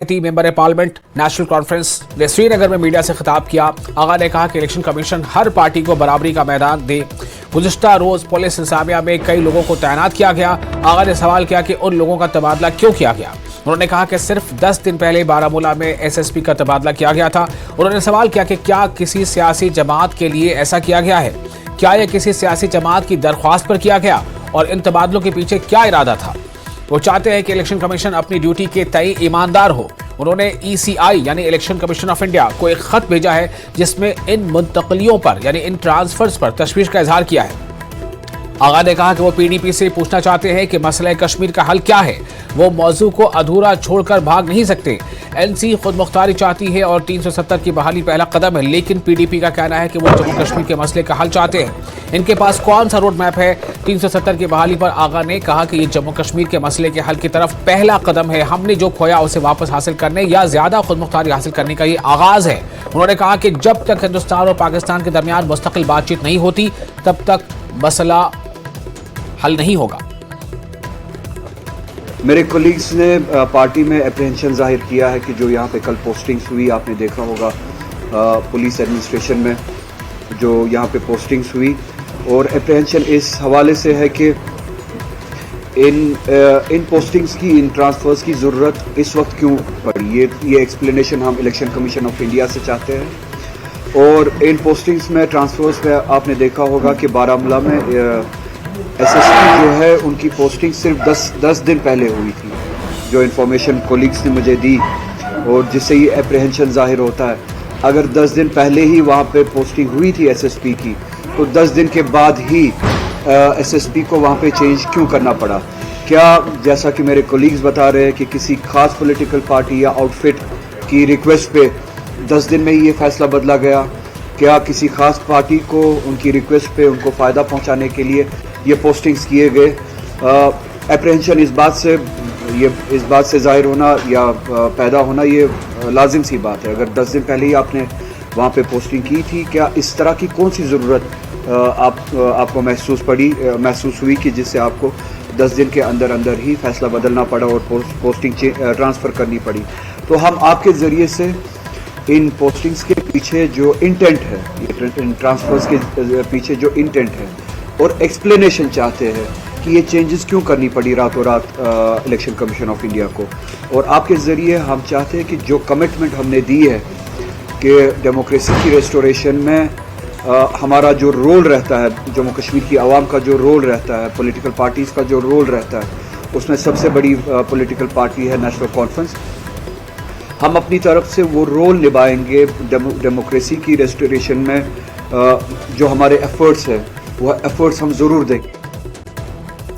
Member parliament national conference ने श्रीनगर में media से खिताब किया। आगा ने कहा कि इलेक्शन कमीशन हर पार्टी को बराबरी का मैदान दे। गुज़िश्ता रोज पुलिस इंतजामिया में कई लोगों को तैनात किया गया। आगा ने सवाल किया कि उन लोगों का तबादला क्यों किया गया। उन्होंने कहा कि सिर्फ 10 दिन पहले बारामूला में एसएसपी का तबादला किया गया था। उन्होंने सवाल किया कि क्या किसी सियासी जमात के लिए ऐसा किया गया है, क्या यह किसी सियासी जमात की दरख्वास्त पर किया गया और इन तबादलों के पीछे क्या इरादा था। वो चाहते हैं कि इलेक्शन कमीशन अपनी ड्यूटी के तय ईमानदार हो। उन्होंने ईसीआई यानी इलेक्शन कमीशन ऑफ इंडिया को एक खत भेजा है जिसमें इन मुंतकलियों पर यानी इन ट्रांसफर्स पर तशवीश का इजहार किया है। आगा ने कहा कि वो पीडीपी से पूछना चाहते हैं कि मसला कश्मीर का हल क्या है। वो मौजू को अधूरा छोड़कर भाग नहीं सकते। एनसी खुद मुख्तारी चाहती है और 370 की बहाली पहला कदम है, लेकिन पीडीपी का कहना है कि वो जम्मू कश्मीर के मसले का हल चाहते हैं। इनके पास कौन सा रोड मैप है 370 की बहाली पर। आगा ने कहा कि ये जम्मू कश्मीर के मसले के हल की तरफ पहला कदम है। हमने जो खोया उसे वापस हासिल करने या ज्यादा खुद मुख्तारी हासिल करने का ये आगाज है। उन्होंने कहा कि जब तक हिंदुस्तान और पाकिस्तान के दरमियान मुस्तकिल बातचीत नहीं होती तब तक मसला हल नहीं होगा। मेरे कोलीग्स ने पार्टी में अप्रहेंशन जाहिर किया है कि जो यहाँ पे कल पोस्टिंग्स हुई, आपने देखा होगा पुलिस एडमिनिस्ट्रेशन में जो यहाँ पे पोस्टिंग्स हुई, और अप्रहेंशन इस हवाले से है कि इन पोस्टिंग्स की, इन ट्रांसफर्स की ज़रूरत इस वक्त क्यों पड़ी। ये एक्सप्लेनेशन हम इलेक्शन कमीशन ऑफ इंडिया से चाहते हैं। और इन पोस्टिंग्स में, ट्रांसफर्स में आपने देखा होगा कि बारामूला में एसएसपी जो है उनकी पोस्टिंग सिर्फ 10 दिन पहले हुई थी, जो इन्फॉर्मेशन कोलीग्स ने मुझे दी, और जिससे ये अप्रहेंशन जाहिर होता है। अगर 10 दिन पहले ही वहाँ पे पोस्टिंग हुई थी एसएसपी की, तो 10 दिन के बाद ही एसएसपी को वहाँ पे चेंज क्यों करना पड़ा। क्या, जैसा कि मेरे कोलीग्स बता रहे हैं कि किसी खास पॉलिटिकल पार्टी या आउटफिट की रिक्वेस्ट पे 10 दिन में ही ये फैसला बदला गया। क्या किसी खास पार्टी को उनकी रिक्वेस्ट पे उनको फ़ायदा पहुँचाने के लिए ये पोस्टिंग्स किए गए। अप्रहेंशन इस बात से जाहिर होना या पैदा होना ये लाजिम सी बात है। अगर 10 दिन पहले ही आपने वहाँ पे पोस्टिंग की थी, क्या इस तरह की कौन सी ज़रूरत आपको महसूस हुई कि जिससे आपको 10 दिन के अंदर ही फैसला बदलना पड़ा और पोस्टिंग ट्रांसफ़र करनी पड़ी। तो हम आपके ज़रिए से इन पोस्टिंग्स के पीछे जो इंटेंट है, इन ट्रांसफर्स के पीछे जो इंटेंट है और एक्सप्लेनेशन चाहते हैं कि ये चेंजेस क्यों करनी पड़ी रातों रात इलेक्शन कमीशन ऑफ इंडिया को। और आपके ज़रिए हम चाहते हैं कि जो कमिटमेंट हमने दी है कि डेमोक्रेसी की रेस्टोरेशन में हमारा जो रोल रहता है, जम्मू कश्मीर की आवाम का जो रोल रहता है, पॉलिटिकल पार्टीज़ का जो रोल रहता है, उसमें सबसे बड़ी पॉलिटिकल पार्टी है नेशनल कॉन्फ्रेंस। हम अपनी तरफ से वो रोल निभाएंगे डेमोक्रेसी की रेस्टोरेशन में। जो हमारे एफर्ट्स हैं वो एफर्ट्स हम ज़रूर देंगे।